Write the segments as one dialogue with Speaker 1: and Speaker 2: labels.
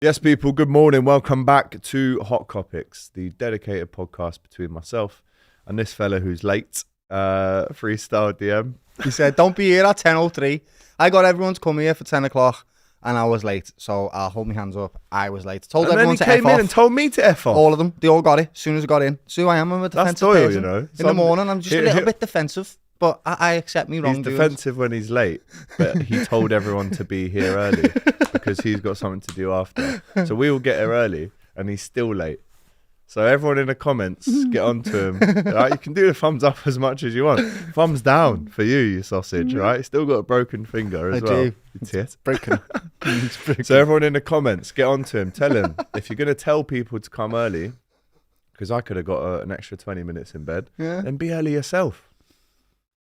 Speaker 1: Yes, people, good morning. Welcome back to Hot Kopics, the dedicated podcast between myself and this fella who's late, Freestyle DM.
Speaker 2: He said, don't be here at 10:03. I got everyone to come here for 10 o'clock and I was late. So I'll hold my hands up. I was late. Told
Speaker 1: And then
Speaker 2: everyone
Speaker 1: he
Speaker 2: to
Speaker 1: came
Speaker 2: F
Speaker 1: in
Speaker 2: off.
Speaker 1: and told me to F off.
Speaker 2: All of them. They all got it as soon as I got in. So I am. I'm a defensive
Speaker 1: Doyle,
Speaker 2: person.
Speaker 1: you know.
Speaker 2: In the morning, I'm just a little bit defensive. But I accept me wrong.
Speaker 1: He's defensive when he's late, but he told everyone to be here early because he's got something to do after. So we will get here early and he's still late. So everyone in the comments, get on to him. Right? You can do the thumbs up as much as you want. Thumbs down for you sausage, right? Still got a broken finger as well.
Speaker 2: It's broken. It's broken.
Speaker 1: So everyone in the comments, get on to him. Tell him, if you're going to tell people to come early, because I could have got an extra 20 minutes in bed, then be early yourself.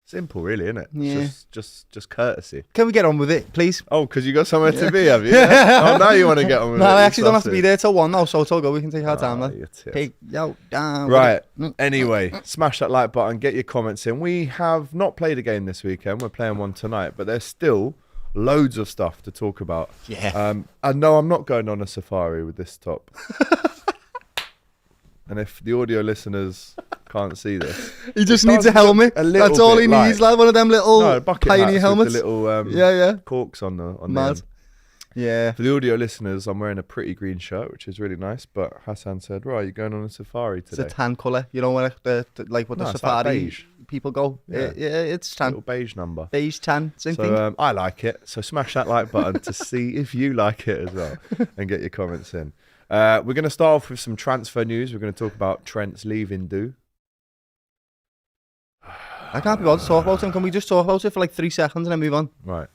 Speaker 1: Simple, really, isn't it?
Speaker 2: Yeah.
Speaker 1: It's just courtesy.
Speaker 2: Can we get on with it, please?
Speaker 1: Oh, because you got somewhere to be, have you? Oh, now you want to get on with it.
Speaker 2: No, I actually don't have to be there till 1 now, so it's all good. We can take our time,
Speaker 1: Oh,
Speaker 2: lad.
Speaker 1: you tit.
Speaker 2: Hey, yo, down.
Speaker 1: Right. Anyway, smash that like button, get your comments in. We have not played a game this weekend. We're playing one tonight, but there's still loads of stuff to talk about.
Speaker 2: Yeah.
Speaker 1: And no, I'm not going on a safari with this top. And if the audio listeners can't see this,
Speaker 2: He just needs a helmet. That's all he needs, lad. One of them little
Speaker 1: bucket
Speaker 2: pioneer
Speaker 1: hats
Speaker 2: helmets.
Speaker 1: with the little corks on the
Speaker 2: Mad.
Speaker 1: end.
Speaker 2: Yeah.
Speaker 1: For the audio listeners, I'm wearing a pretty green shirt, which is really nice. But Hassan said, "Right, you're going on a safari today."
Speaker 2: It's a tan colour. You know what the
Speaker 1: it's
Speaker 2: safari
Speaker 1: like beige.
Speaker 2: people go?
Speaker 1: Yeah.
Speaker 2: Yeah, it's tan.
Speaker 1: Little beige number.
Speaker 2: Beige tan, same thing.
Speaker 1: So I like it. So smash that like button to see if you like it as well, and get your comments in. We're going to start off with some transfer news. We're going to talk about Trent's leaving do.
Speaker 2: I can't be bothered to talk about him. Can we just talk about it for like 3 seconds and then move on?
Speaker 1: Right.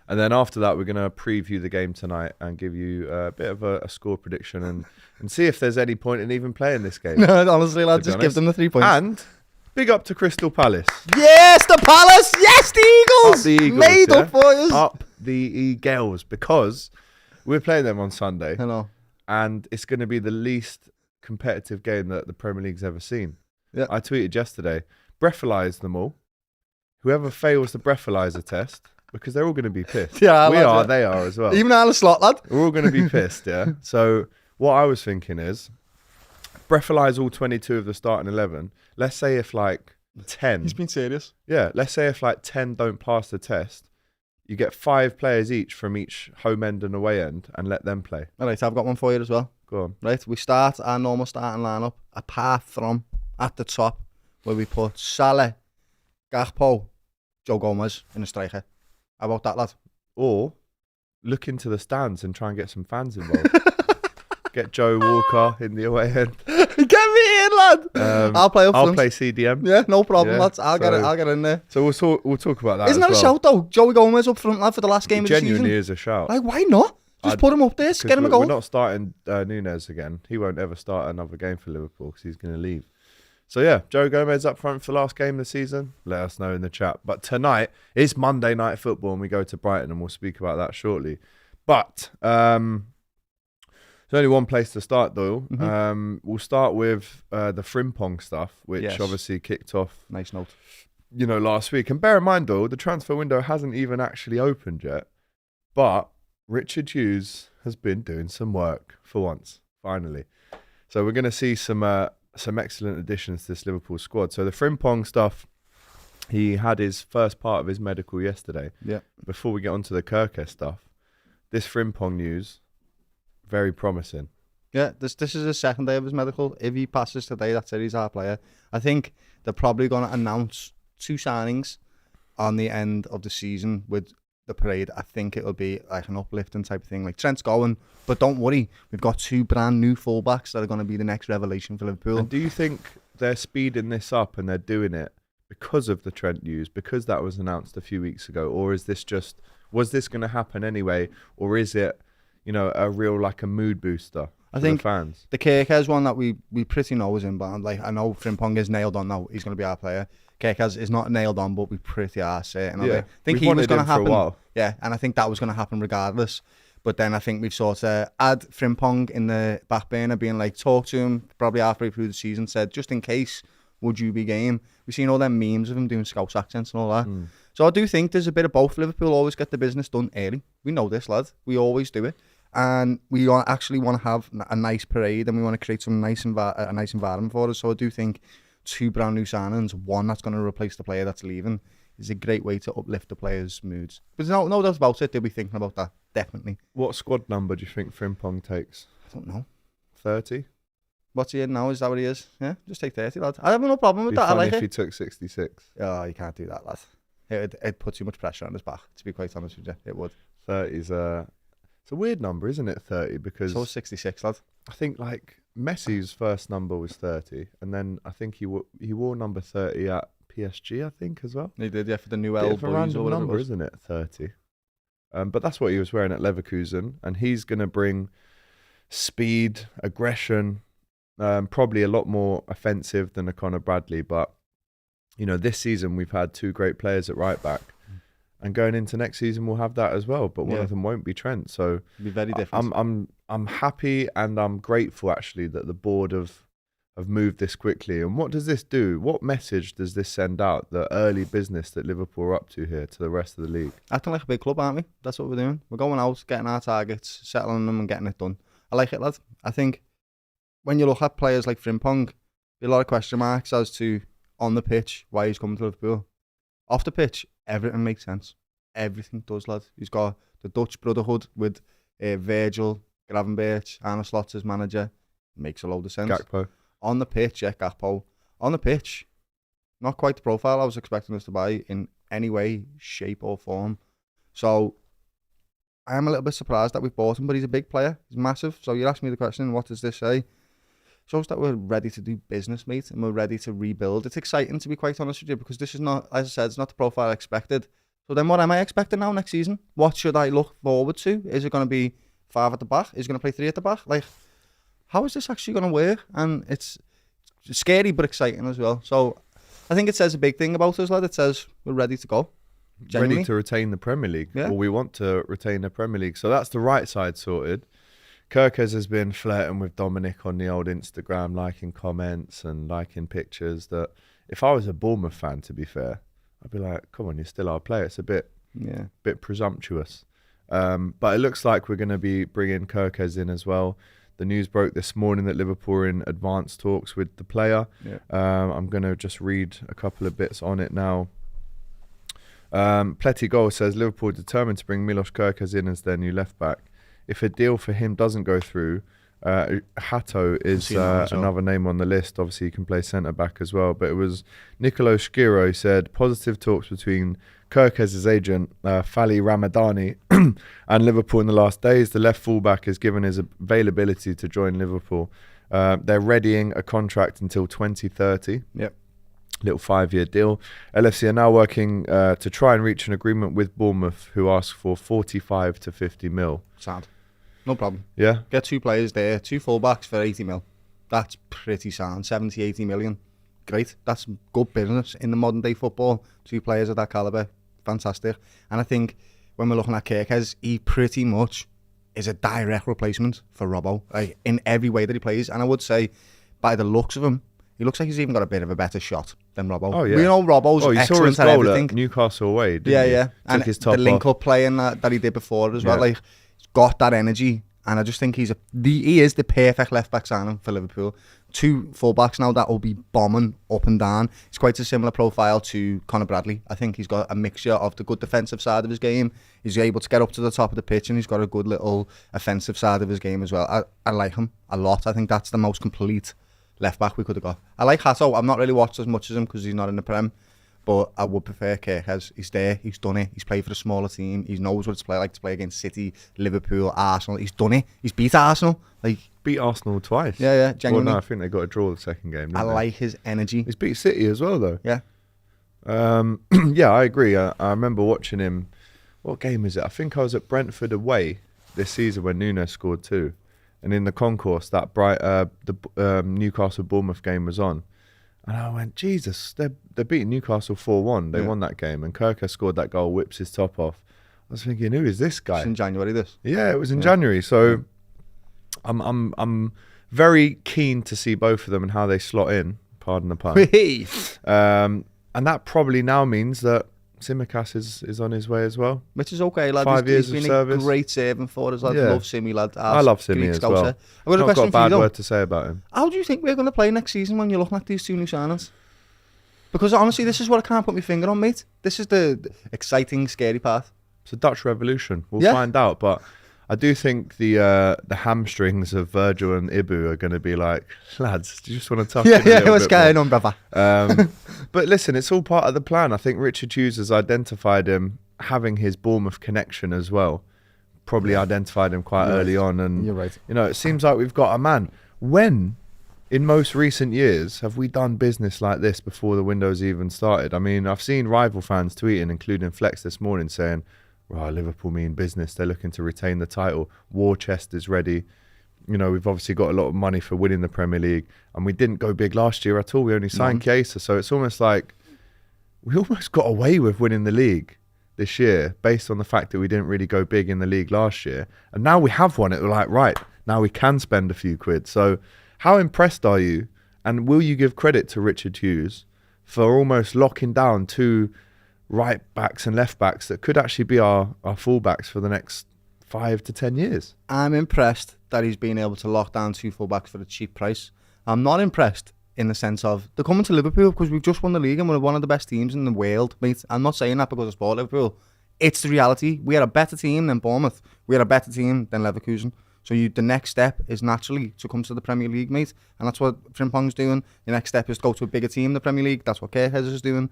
Speaker 1: And then after that, we're going to preview the game tonight and give you a bit of a score prediction and see if there's any point in even playing this game.
Speaker 2: No, honestly, lad,
Speaker 1: To be
Speaker 2: just
Speaker 1: honest.
Speaker 2: give them the 3 points.
Speaker 1: And big up to Crystal Palace.
Speaker 2: Yes, the Palace! Yes, the Eagles!
Speaker 1: Up the Eagles,
Speaker 2: Made
Speaker 1: yeah?
Speaker 2: up for us!
Speaker 1: Up the Eagles, because we're playing them on Sunday.
Speaker 2: I know.
Speaker 1: And it's going to be the least competitive game that the Premier League's ever seen.
Speaker 2: Yeah.
Speaker 1: I tweeted yesterday, breathalyze them all. Whoever fails the breathalyzer test, because they're all going to be pissed.
Speaker 2: Yeah,
Speaker 1: we
Speaker 2: lad,
Speaker 1: are,
Speaker 2: yeah.
Speaker 1: they are as well.
Speaker 2: Even out of the slot, lad.
Speaker 1: We're all going to be pissed, yeah? So what I was thinking is, breathalyze all 22 of the starting 11. Let's say if like 10...
Speaker 2: He's been serious.
Speaker 1: Yeah, let's say if like 10 don't pass the test, you get 5 players each from each home end and away end and let them play.
Speaker 2: All right, I've got one for you as well.
Speaker 1: Go on.
Speaker 2: Right, we start our normal starting lineup, apart from at the top, where we put Salah, Gakpo, Joe Gomez in a striker. How about that, lad?
Speaker 1: Or look into the stands and try and get some fans involved. Get Joe Walker in the away end.
Speaker 2: Get me in, lad. I'll play up
Speaker 1: I'll
Speaker 2: front.
Speaker 1: play CDM.
Speaker 2: Yeah, no problem,
Speaker 1: Yeah,
Speaker 2: lads. I'll get in there.
Speaker 1: So we'll talk about that.
Speaker 2: Isn't
Speaker 1: as
Speaker 2: that a
Speaker 1: well.
Speaker 2: shout though? Joey Gomez up front, lad, for the last game
Speaker 1: It
Speaker 2: of the season.
Speaker 1: genuinely is a shout.
Speaker 2: Like, why not? Just put him up there, get him a
Speaker 1: We're
Speaker 2: goal.
Speaker 1: not starting Nunes again. He won't ever start another game for Liverpool because he's going to leave. So yeah, Joe Gomez up front for the last game of the season. Let us know in the chat. But tonight is Monday Night Football and we go to Brighton and we'll speak about that shortly. But there's only one place to start, Doyle. We'll start with the Frimpong stuff, which obviously kicked off,
Speaker 2: Nice note.
Speaker 1: last week. And bear in mind, Doyle, the transfer window hasn't even actually opened yet. But Richard Hughes has been doing some work for once, finally. So we're going to see some excellent additions to this Liverpool squad. So the Frimpong stuff, he had his first part of his medical yesterday.
Speaker 2: Yeah.
Speaker 1: Before we get on to the Kerkez stuff, this Frimpong news, very promising.
Speaker 2: Yeah, this is the second day of his medical. If he passes today, that's it, he's our player. I think they're probably going to announce 2 signings on the end of the season with the parade. I think it'll be like an uplifting type of thing. Like, Trent's going, but don't worry, we've got 2 brand new fullbacks that are going to be the next revelation for Liverpool.
Speaker 1: And do you think they're speeding this up and they're doing it because of the Trent news, because that was announced a few weeks ago? Or is this just, was this going to happen anyway? Or is it, a real, like a mood booster
Speaker 2: I
Speaker 1: for
Speaker 2: think
Speaker 1: the fans?
Speaker 2: The Kerkez one that we pretty know is in, but I know Frimpong is nailed on now. He's going to be our player. Kerkez is not nailed on, but we pretty are certain of it. I think he was going to happen.
Speaker 1: For a while.
Speaker 2: Yeah, and I think that was going to happen regardless. But then I think we've sort of had Frimpong in the back burner, being like, talk to him probably halfway through the season, said, just in case, would you be game? We've seen all them memes of him doing Scouse accents and all that. So I do think there's a bit of both. Liverpool always get the business done early. We know this, lad. We always do it. and we actually want to have a nice parade, and we want to create some nice a nice environment for us. So I do think 2 brand new signings, one that's going to replace the player that's leaving, is a great way to uplift the players' moods. But no doubt about it, they'll be thinking about that, definitely.
Speaker 1: What squad number do you think Frimpong takes?
Speaker 2: I don't know.
Speaker 1: 30?
Speaker 2: What's he in now? Is that what he is? Yeah, just take 30, lad. I have no problem with
Speaker 1: It'd be
Speaker 2: that. I
Speaker 1: funny
Speaker 2: like
Speaker 1: if
Speaker 2: it.
Speaker 1: he took 66.
Speaker 2: Oh, you can't do that, lad. It'd put too much pressure on his back, to be quite honest with you. It would.
Speaker 1: 30's it's a weird number, isn't it, 30? Because
Speaker 2: So 66, lad.
Speaker 1: I think like Messi's first number was 30, and then I think he wore number 30 at PSG, I think, as well.
Speaker 2: He did, yeah, for the new
Speaker 1: Bit
Speaker 2: L
Speaker 1: of a
Speaker 2: boys
Speaker 1: random
Speaker 2: or whatever
Speaker 1: number,
Speaker 2: it was.
Speaker 1: isn't it? 30. But that's what he was wearing at Leverkusen, and he's going to bring speed, aggression, probably a lot more offensive than a Conor Bradley. But you know, this season we've had 2 great players at right back, and going into next season we'll have that as well. But one of them won't be Trent. So
Speaker 2: It'd be very different.
Speaker 1: I'm happy and I'm grateful actually that the board have moved this quickly. And what does this do? What message does this send out? The early business that Liverpool are up to here to the rest of the league.
Speaker 2: Acting like a big club, aren't we? That's what we're doing. We're going out, getting our targets, settling them and getting it done. I like it, lad. I think when you look at players like Frimpong, there are a lot of question marks as to, on the pitch, why he's coming to Liverpool. Off the pitch, everything makes sense. Everything does, lad. He's got the Dutch brotherhood with Virgil, Gravenberch, Arne Slot's his manager. Makes a load of sense.
Speaker 1: Gakpo.
Speaker 2: On the pitch, yeah, Gakpo. On the pitch, not quite the profile I was expecting us to buy in any way, shape or form. So I am a little bit surprised that we've bought him, but he's a big player. He's massive. So you asked me the question, what does this say? Shows that we're ready to do business, mate, and we're ready to rebuild. It's exciting, to be quite honest with you, because this is not, as I said, it's not the profile I expected. So then what am I expecting now next season? What should I look forward to? Is it going to be 5 at the back? Is it going to play 3 at the back? Like, how is this actually going to work? And it's scary but exciting as well. So I think it says a big thing about us, lad. It says we're ready to go. Genuinely.
Speaker 1: Ready to retain the Premier League.
Speaker 2: Yeah.
Speaker 1: Or we want to retain the Premier League. So that's the right side sorted. Kerkez has been flirting with Dominic on the old Instagram, liking comments and liking pictures. That if I was a Bournemouth fan, to be fair, I'd be like, come on, you're still our player. It's a bit presumptuous. But it looks like we're going to be bringing Kerkez in as well. The news broke this morning that Liverpool are in advanced talks with the player.
Speaker 2: Yeah.
Speaker 1: I'm going to just read a couple of bits on it now. Pletty Goal says Liverpool are determined to bring Milos Kerkez in as their new left back. If a deal for him doesn't go through, Hato is another name on the list. Obviously, he can play centre back as well. But it was Nicolo Schiro said positive talks between Kerkez's agent, Fali Ramadani, and Liverpool in the last days. The left fullback has given his availability to join Liverpool. They're readying a contract until 2030.
Speaker 2: Yep.
Speaker 1: Little 5-year deal. LFC are now working to try and reach an agreement with Bournemouth, who ask for 45 to 50 mil.
Speaker 2: Sad. No problem.
Speaker 1: Yeah.
Speaker 2: Get 2 players there, 2 fullbacks for 80 mil. That's pretty sound. 70, 80 million. Great. That's good business in the modern day football. 2 players of that calibre. Fantastic. And I think when we're looking at Kerkez, he pretty much is a direct replacement for Robbo, like, in every way that he plays. And I would say, by the looks of him, he looks like he's even got a bit of a better shot than Robbo.
Speaker 1: Oh, yeah.
Speaker 2: We know Robbo's excellent at everything.
Speaker 1: At Newcastle away, didn't he?
Speaker 2: Yeah.
Speaker 1: Took
Speaker 2: And
Speaker 1: his top
Speaker 2: the link
Speaker 1: off.
Speaker 2: up playing that he did before as well,
Speaker 1: Yeah.
Speaker 2: like, he's got that energy. And I just think he is the perfect left back signing for Liverpool. 2 fullbacks now that will be bombing up and down. It's quite a similar profile to Conor Bradley. I think he's got a mixture of the good defensive side of his game. He's able to get up to the top of the pitch, and he's got a good little offensive side of his game as well. I like him a lot. I think that's the most complete left back we could have got. I like Hato. I've not really watched as much as him because he's not in the Prem. But I would prefer Kerkez. He's there. He's done it. He's played for a smaller team. He knows what it's like to play against City, Liverpool, Arsenal. He's done it. He's beat Arsenal. Like,
Speaker 1: Beat Arsenal twice.
Speaker 2: Yeah, genuinely.
Speaker 1: Well, no, I think they got a draw the second game. Didn't
Speaker 2: I
Speaker 1: they?
Speaker 2: like his energy.
Speaker 1: He's beat City as well, though.
Speaker 2: Yeah.
Speaker 1: Yeah, I agree. I remember watching him. What game is it? I think I was at Brentford away this season when Nunes scored 2. And in the concourse, that Newcastle Bournemouth game was on. And I went, Jesus, they're beating Newcastle 4-1. They won that game. And Kerkez scored that goal, whips his top off. I was thinking, who is this guy?
Speaker 2: It's in January, this.
Speaker 1: Yeah, it was in January. So I'm very keen to see both of them and how they slot in. Pardon the pun. And that probably now means that Tsimikas is on his way as well.
Speaker 2: Which is okay, lad.
Speaker 1: 5 years
Speaker 2: he's
Speaker 1: of
Speaker 2: been
Speaker 1: service.
Speaker 2: a great servant for us, lad.
Speaker 1: Yeah.
Speaker 2: Love Simi, lad.
Speaker 1: I love Simi as well.
Speaker 2: I've got a question
Speaker 1: Not got a
Speaker 2: for you,
Speaker 1: bad
Speaker 2: though.
Speaker 1: word to say about him.
Speaker 2: How do you think we're going to play next season when you're looking at these two new signings? Because honestly, this is what I can't put my finger on, mate. This is the exciting, scary part.
Speaker 1: It's a Dutch revolution. We'll
Speaker 2: Yeah.
Speaker 1: find out, but I do think the hamstrings of Virgil and Ibu are going to be like, lads, do you just want to tough it a little
Speaker 2: what's
Speaker 1: bit more?"
Speaker 2: going on, brother?
Speaker 1: But listen, it's all part of the plan. I think Richard Hughes has identified him having his Bournemouth connection as well. Probably identified him quite early on, and
Speaker 2: You're right.
Speaker 1: you know, it seems like we've got a man. When in most recent years have we done business like this before the window's even started? I mean, I've seen rival fans tweeting, including Flex this morning, saying, "Right, Liverpool mean business. They're looking to retain the title. War chest is ready. You know, we've obviously got a lot of money for winning the Premier League, and we didn't go big last year at all. We only signed Chiesa, so it's almost like we almost got away with winning the league this year based on the fact that we didn't really go big in the league last year, and now we have won it. We're like, right, now we can spend a few quid. So how impressed are you, and will you give credit to Richard Hughes for almost locking down two right backs and left backs that could actually be our full backs for the next 5 to 10 years?
Speaker 2: I'm impressed that he's been able to lock down two fullbacks for a cheap price. I'm not impressed in the sense of they're coming to Liverpool because we've just won the league and we're one of the best teams in the world, mate. I'm not saying that because I support Liverpool. It's the reality. We are a better team than Bournemouth. We are a better team than Leverkusen. So the next step is naturally to come to the Premier League, mate. And that's what Frimpong's doing. The next step is to go to a bigger team in the Premier League. That's what Kerkez is doing.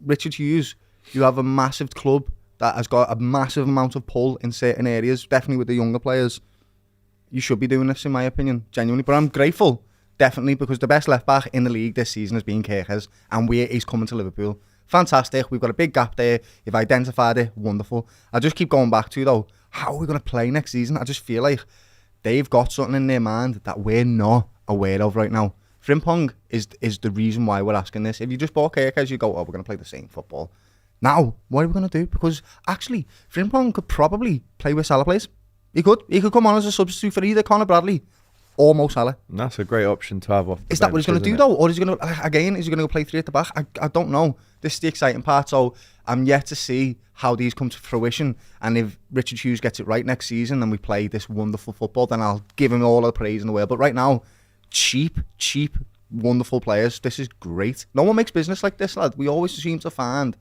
Speaker 2: Richard Hughes, you have a massive club that has got a massive amount of pull in certain areas, definitely with the younger players. You should be doing this, in my opinion, genuinely. But I'm grateful, definitely, because the best left-back in the league this season has been Kerkez, and he's coming to Liverpool. Fantastic. We've got a big gap there. You've identified it. Wonderful. I just keep going back to, though, how are we going to play next season? I just feel like they've got something in their mind that we're not aware of right now. Frimpong is the reason why we're asking this. If you just bought Kerkez, you go, oh, we're going to play the same football. Now, what are we going to do? Because actually, Frimpong could probably play where Salah plays. He could come on as a substitute for either Conor Bradley or Mo Salah.
Speaker 1: And that's a great option to have off the
Speaker 2: Is that
Speaker 1: bench,
Speaker 2: what he's going to do, though? Or is he going to, again, is he going to go play three at the back? I don't know. This is the exciting part. So I'm yet to see how these come to fruition. And if Richard Hughes gets it right next season and we play this wonderful football, then I'll give him all the praise in the world. But right now, cheap, wonderful players. This is great. No one makes business like this, lad. We always seem to find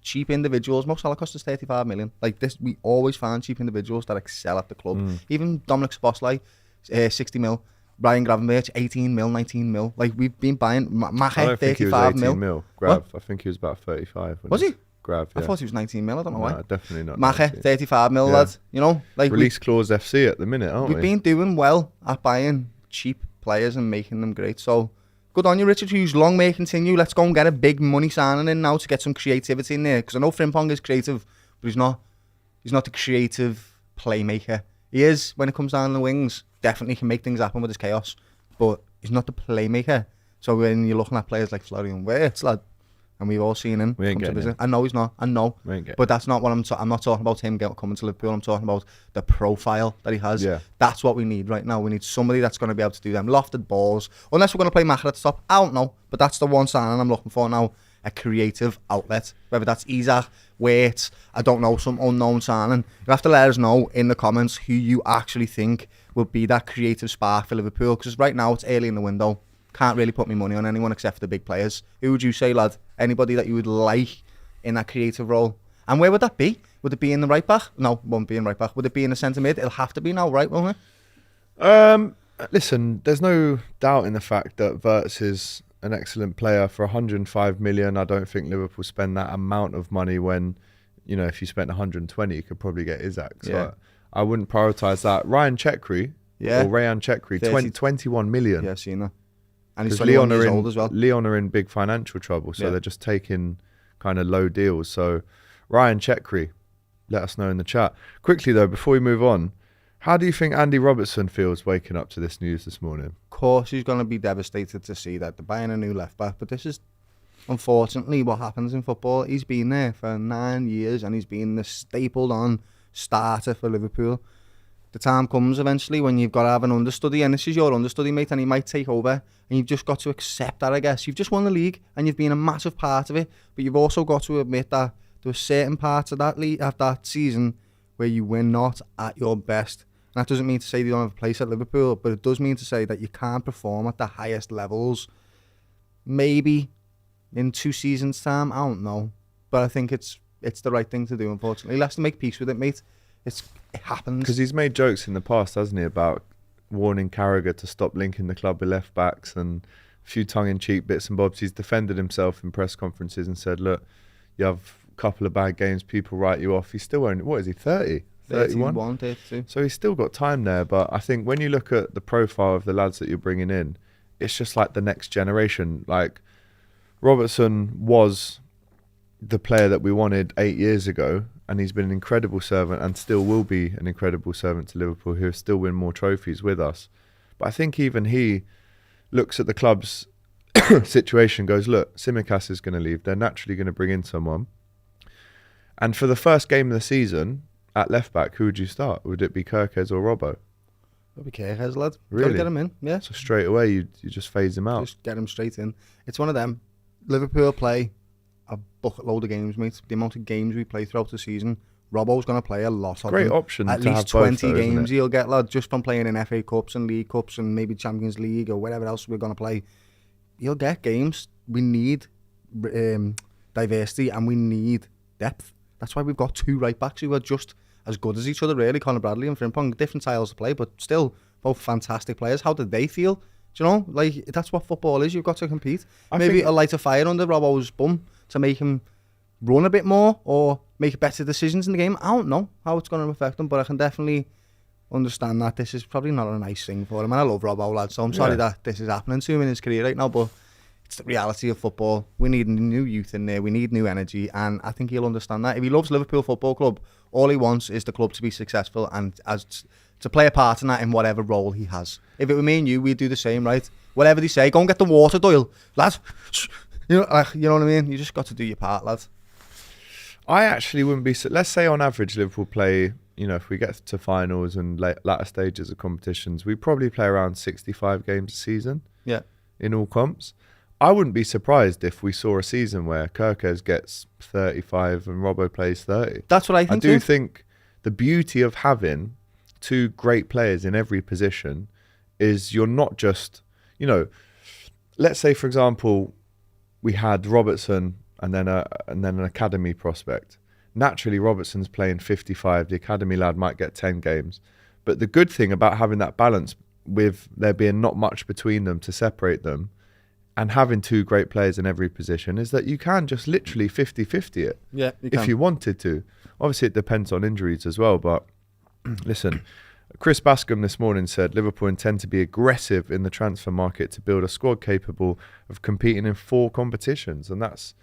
Speaker 2: cheap individuals. Mo Salah cost us 35 million. Like this, we always find cheap individuals that excel at the club. Even Dominic Szoboszlai, 60 mil. Brian Gravenberch, 18 mil, 19 mil. Like we've been buying Mache, 35
Speaker 1: mil. Grav, I think he was about 35.
Speaker 2: Was he?
Speaker 1: Grav, yeah.
Speaker 2: I thought he was 19 mil. I don't know why.
Speaker 1: No, definitely not.
Speaker 2: Mache, 35 mil, lad. You know, like
Speaker 1: release clause FC at the minute, aren't we?
Speaker 2: We've been doing well at buying cheap players and making them great. So good on you, Richard Hughes. Long may it continue. Let's go and get a big money signing in now to get some creativity in there. Because I know Frimpong is creative, but he's not the creative playmaker. He is when it comes down the wings. Definitely can make things happen with his chaos, but he's not the playmaker. So when you're looking at players like Florian Wirtz, lad, and we've all seen him
Speaker 1: We ain't
Speaker 2: come to
Speaker 1: getting
Speaker 2: visit.
Speaker 1: him.
Speaker 2: I know he's not. I know.
Speaker 1: We ain't getting
Speaker 2: But that's not what I'm not talking about him coming to Liverpool. I'm talking about the profile that he has.
Speaker 1: Yeah.
Speaker 2: That's what we need right now. We need somebody that's going to be able to do them lofted balls. Unless we're going to play Macher at the top. I don't know. But that's the one signing I'm looking for now. A creative outlet. Whether that's Isaac, Wirtz, I don't know, some unknown signing. You'll have to let us know in the comments who you actually think will be that creative spark for Liverpool. Because right now it's early in the window. Can't really put my money on anyone except for the big players. Who would you say, lad? Anybody that you would like in that creative role? And where would that be? Would it be in the right back? No, it won't be in right back. Would it be in the centre mid? It'll have to be now, right, won't it?
Speaker 1: Listen, there's no doubt in the fact that Wirtz is an excellent player. For 105 million, I don't think Liverpool spend that amount of money when, you know, if you spent 120, you could probably get Isaac. So
Speaker 2: Yeah.
Speaker 1: I wouldn't prioritise that. Ryan Chekri,
Speaker 2: Yeah.
Speaker 1: or Rayan Chekri, 21 million.
Speaker 2: Yeah, I've seen that. And he's
Speaker 1: Because
Speaker 2: 21 years old as well.
Speaker 1: Leon are in big financial trouble, so
Speaker 2: Yeah.
Speaker 1: they're just taking kind of low deals. So Ryan Chekri, let us know in the chat. Quickly though, before we move on, how do you think Andy Robertson feels waking up to this news this morning?
Speaker 2: Of course, he's going to be devastated to see that they're buying a new left back. But this is, unfortunately, what happens in football. He's been there for 9 years and he's been the stapled on starter for Liverpool. The time comes eventually when you've got to have an understudy, and this is your understudy, mate, and he might take over, and you've just got to accept that, I guess. You've just won the league and you've been a massive part of it, but you've also got to admit that there were certain parts of that season where you were not at your best. And that doesn't mean to say you don't have a place at Liverpool, but it does mean to say that you can't perform at the highest levels. Maybe in 2 seasons' time, I don't know. But I think it's the right thing to do, unfortunately. He has to make peace with it, mate. It happens.
Speaker 1: Because he's made jokes in the past, hasn't he, about warning Carragher to stop linking the club with left backs and a few tongue-in-cheek bits and bobs. He's defended himself in press conferences and said, look, you have a couple of bad games, people write you off. He's still only, what is he, 30? 31?
Speaker 2: 32.
Speaker 1: So he's still got time there. But I think when you look at the profile of the lads that you're bringing in, it's just like the next generation. Like, Robertson was the player that we wanted 8 years ago, and he's been an incredible servant and still will be an incredible servant to Liverpool, who will still win more trophies with us. But I think even he looks at the club's situation, goes, look, Tsimikas is going to leave. They're naturally going to bring in someone. And for the first game of the season, at left back, who would you start? Would it be Kerkez or Robbo?
Speaker 2: It'll be Kerkez, lad.
Speaker 1: Really?
Speaker 2: Gotta get him in, yeah.
Speaker 1: So straight away, you just phase him out.
Speaker 2: Just get him straight in. It's one of them. Liverpool play a bucket load of games, mate. The amount of games we play throughout the season, Robbo's going to play a lot of
Speaker 1: Great
Speaker 2: them.
Speaker 1: option
Speaker 2: At
Speaker 1: to
Speaker 2: least
Speaker 1: have
Speaker 2: 20
Speaker 1: both, though,
Speaker 2: games
Speaker 1: isn't it?
Speaker 2: he'll get, lad, just from playing in FA Cups and League Cups and maybe Champions League or whatever else we're going to play. He'll get games. We need diversity and we need depth. That's why we've got 2 right backs who are just as good as each other, really. Conor Bradley and Frimpong, different styles to play, but still both fantastic players. How did they feel? Do you know? Like, that's what football is. You've got to compete. Maybe a light of fire under Robbo's bum to make him run a bit more or make better decisions in the game. I don't know how it's going to affect him, but I can definitely understand that this is probably not a nice thing for him. And I love Robbo, lad, so I'm sorry that this is happening to him in his career right now, but it's the reality of football. We need new youth in there. We need new energy, and I think he'll understand that. If he loves Liverpool Football Club, all he wants is the club to be successful and to play a part in that in whatever role he has. If it were me and you, we'd do the same, right? Whatever they say, go and get the water, Doyle, lad. You know what I mean? You just got to do your part, lad.
Speaker 1: I actually wouldn't be... Let's say on average Liverpool play, if we get to finals and latter stages of competitions, we probably play around 65 games a season.
Speaker 2: Yeah.
Speaker 1: In all comps. I wouldn't be surprised if we saw a season where Kerkez gets 35 and Robbo plays 30.
Speaker 2: That's what I think.
Speaker 1: I do think the beauty of having 2 great players in every position is you're not just, let's say, for example, we had Robertson and then an academy prospect. Naturally, Robertson's playing 55. The academy lad might get 10 games. But the good thing about having that balance with there being not much between them to separate them and having 2 great players in every position is that you can just literally 50-50 it.
Speaker 2: Yeah, you can.
Speaker 1: If you wanted to. Obviously, it depends on injuries as well. But listen, Chris Bascom this morning said Liverpool intend to be aggressive in the transfer market to build a squad capable of competing in 4 competitions. And that's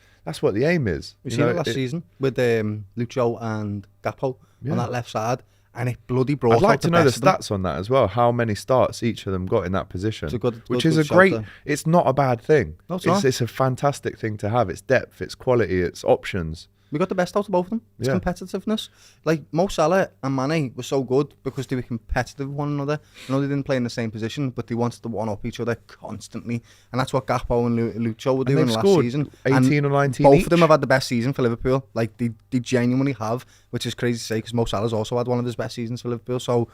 Speaker 1: what the aim is.
Speaker 2: We've seen it last season with Lucho and Gakpo on that left side. And it bloody brought.
Speaker 1: I'd like to know the
Speaker 2: best of them.
Speaker 1: stats on that as well. How many starts each of them got in that position?
Speaker 2: It's a good
Speaker 1: which is a
Speaker 2: shout
Speaker 1: great.
Speaker 2: there.
Speaker 1: It's not a bad thing.
Speaker 2: No, it's not.
Speaker 1: It's a fantastic thing to have. It's depth. It's quality. It's options.
Speaker 2: We got the best out of both of them. It's competitiveness. Like Mo Salah and Mane were so good because they were competitive with one another. I know they didn't play in the same position, but they wanted to one-up each other constantly. And that's what Gakpo and Lucho were doing last season.
Speaker 1: 18 or 19
Speaker 2: both
Speaker 1: each.
Speaker 2: of them have had the best season for Liverpool. Like they genuinely have, which is crazy to say because Mo Salah's also had one of his best seasons for Liverpool. So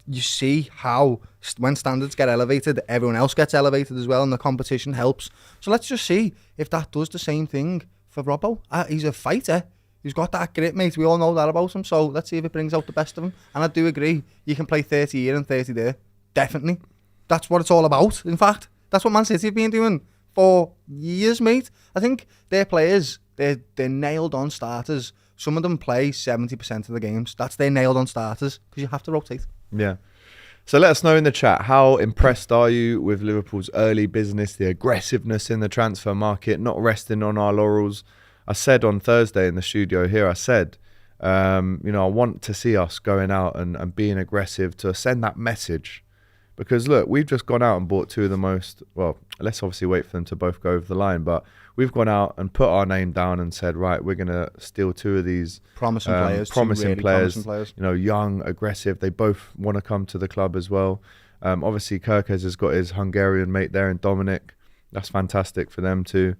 Speaker 2: you see how when standards get elevated, everyone else gets elevated as well, and the competition helps. So let's just see if that does the same thing for Robbo. He's a fighter. He's got that grit, mate. We all know that about him. So let's see if it brings out the best of him. And I do agree. You can play 30 here and 30 there. Definitely. That's what it's all about. In fact, that's what Man City have been doing for years, mate. I think their players, they're nailed on starters. Some of them play 70% of the games. That's their nailed on starters because you have to rotate.
Speaker 1: Yeah. So let us know in the chat, how impressed are you with Liverpool's early business, the aggressiveness in the transfer market, not resting on our laurels? I said on Thursday in the studio here, I want to see us going out and being aggressive to send that message. Because look, we've just gone out and bought 2 of the most, well, let's obviously wait for them to both go over the line, but we've gone out and put our name down and said, right, we're going to steal 2 of these
Speaker 2: promising players,
Speaker 1: young, aggressive. They both want to come to the club as well. Obviously, Kerkez has got his Hungarian mate there in Dominic. That's fantastic for them too.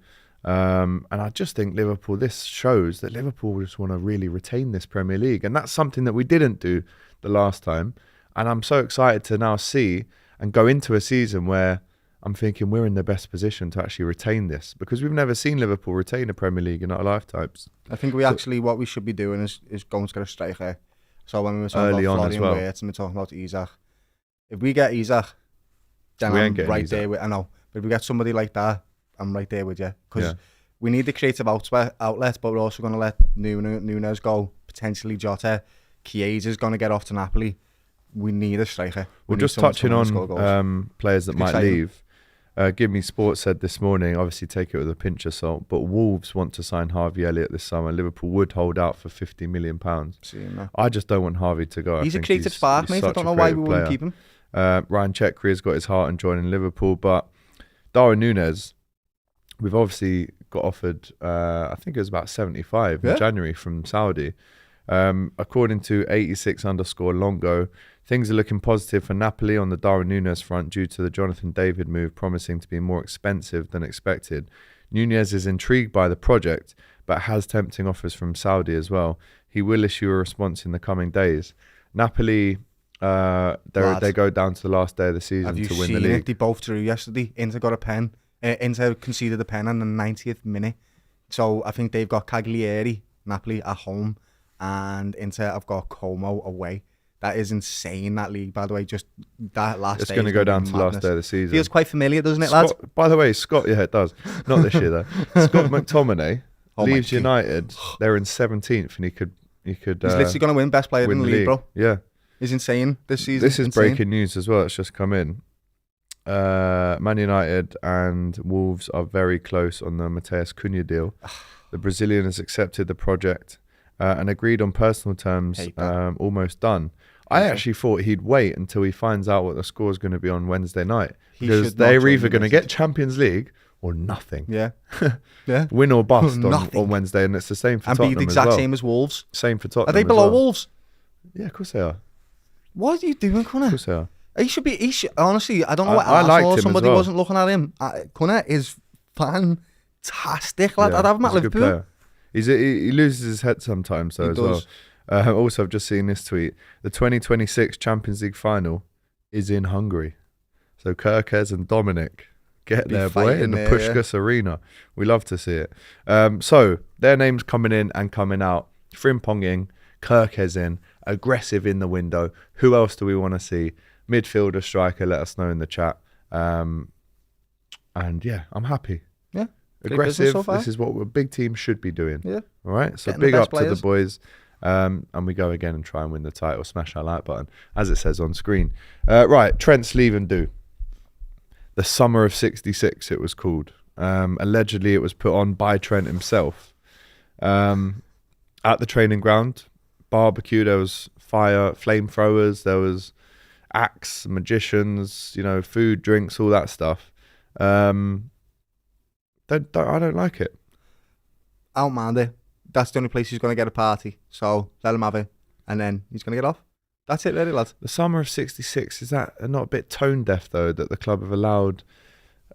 Speaker 1: And I just think Liverpool, this shows that Liverpool just want to really retain this Premier League. And that's something that we didn't do the last time. And I'm so excited to now see and go into a season where I'm thinking we're in the best position to actually retain this, because we've never seen Liverpool retain a Premier League in our lifetimes.
Speaker 2: I think what we should be doing is going to get a striker. So when we were talking
Speaker 1: Early
Speaker 2: about
Speaker 1: on as
Speaker 2: Florian
Speaker 1: well.
Speaker 2: Wirtz and we're talking about Isak, if we get Isak, then
Speaker 1: We
Speaker 2: I'm
Speaker 1: ain't getting
Speaker 2: right
Speaker 1: Isak.
Speaker 2: there with, I know, but if we get somebody like that, I'm right there with you. Because
Speaker 1: Yeah.
Speaker 2: we need the creative outlet, but we're also going to let Nunes go, potentially Jota. Chiesa is going to get off to Napoli. We need a striker.
Speaker 1: Well,
Speaker 2: need
Speaker 1: just
Speaker 2: someone
Speaker 1: touching
Speaker 2: to score goals.
Speaker 1: on players that might
Speaker 2: exciting.
Speaker 1: leave. Give Me Sports said this morning, obviously take it with a pinch of salt, but Wolves want to sign Harvey Elliott this summer. Liverpool would hold out for £50 million.
Speaker 2: Seeing that.
Speaker 1: I just don't want Harvey to go.
Speaker 2: He's
Speaker 1: I
Speaker 2: a
Speaker 1: think
Speaker 2: creative spark, mate. I
Speaker 1: such
Speaker 2: don't
Speaker 1: a
Speaker 2: know why we
Speaker 1: creative
Speaker 2: wouldn't
Speaker 1: player.
Speaker 2: keep him.
Speaker 1: Ryan Chekri has got his heart and joining Liverpool, but Darwin Núñez, we've obviously got offered, I think it was about 75 in January from Saudi. According to 86_Longo, things are looking positive for Napoli on the Darwin Núñez front due to the Jonathan David move promising to be more expensive than expected. Núñez is intrigued by the project, but has tempting offers from Saudi as well. He will issue a response in the coming days. Napoli, they go down to the last day of the season to win the league.
Speaker 2: They both drew yesterday. Inter got a pen. Inter conceded a pen in the 90th minute. So I think they've got Cagliari, Napoli at home, and Inter have got Como away. That is insane, that league, by the way. Just that last
Speaker 1: It's
Speaker 2: day.
Speaker 1: going to go down to the last
Speaker 2: madness.
Speaker 1: day of the season.
Speaker 2: Feels quite familiar, doesn't it, lads?
Speaker 1: By the way, Scott, yeah, it does. Not this year, though. Scott McTominay
Speaker 2: Oh my
Speaker 1: leaves
Speaker 2: God.
Speaker 1: United. They're in 17th, and he could.
Speaker 2: He's literally going to win best player
Speaker 1: win
Speaker 2: in the
Speaker 1: the
Speaker 2: league, bro.
Speaker 1: Yeah.
Speaker 2: He's insane this season.
Speaker 1: This is
Speaker 2: insane.
Speaker 1: breaking news as well. It's just come in. Man United and Wolves are very close on the Mateus Cunha deal. The Brazilian has accepted the project and agreed on personal terms,
Speaker 2: Hate that.
Speaker 1: almost done. I actually thought he'd wait until he finds out what the score is going to be on Wednesday night, because
Speaker 2: should not
Speaker 1: they're
Speaker 2: join
Speaker 1: either going to
Speaker 2: United.
Speaker 1: get Champions League or nothing.
Speaker 2: Yeah. Yeah.
Speaker 1: Win or bust
Speaker 2: Nothing.
Speaker 1: on Wednesday, and it's the same for
Speaker 2: And be
Speaker 1: Tottenham
Speaker 2: the exact
Speaker 1: as well.
Speaker 2: same as Wolves.
Speaker 1: Same for Tottenham.
Speaker 2: Are they
Speaker 1: as
Speaker 2: below
Speaker 1: well.
Speaker 2: Wolves?
Speaker 1: Yeah, of course they are.
Speaker 2: What are you doing,
Speaker 1: Of
Speaker 2: Connor?
Speaker 1: course they are.
Speaker 2: He should be. Honestly, I don't know what
Speaker 1: I liked
Speaker 2: Arsenal
Speaker 1: him as
Speaker 2: somebody
Speaker 1: well.
Speaker 2: wasn't looking at him. Connor is fantastic, lad.
Speaker 1: Yeah,
Speaker 2: I'd have him at
Speaker 1: he's a good
Speaker 2: Liverpool.
Speaker 1: player. He loses his head sometimes though
Speaker 2: He
Speaker 1: as
Speaker 2: does.
Speaker 1: well. Also, I've just seen this tweet. The 2026 Champions League final is in Hungary. So Kerkez and Dominic, get
Speaker 2: Be
Speaker 1: there, boy, in the
Speaker 2: fighting there,
Speaker 1: Puskás Arena. We love to see it. So their names coming in and coming out. Frimpong in, Kerkez in, aggressive in the window. Who else do we want to see? Midfielder, striker, let us know in the chat. And yeah, I'm happy.
Speaker 2: Yeah. Great
Speaker 1: Aggressive.
Speaker 2: business so far.
Speaker 1: This is what a big team should be doing.
Speaker 2: Yeah.
Speaker 1: All right. So
Speaker 2: Getting the
Speaker 1: big
Speaker 2: best
Speaker 1: up to
Speaker 2: players.
Speaker 1: the boys. And we go again and try and win the title. Smash that like button, as it says on screen. Right. Trent's leave and do. The Summer of '66, it was called. Allegedly, it was put on by Trent himself. At the training ground, barbecue, there was fire, flamethrowers, there was acts, magicians, food, drinks, all that stuff. I don't like it.
Speaker 2: I don't mind it. That's the only place he's going to get a party. So let him have it. And then he's going to get off. That's it, really, lads.
Speaker 1: The Summer of '66, is that not a bit tone deaf, though, that the club have allowed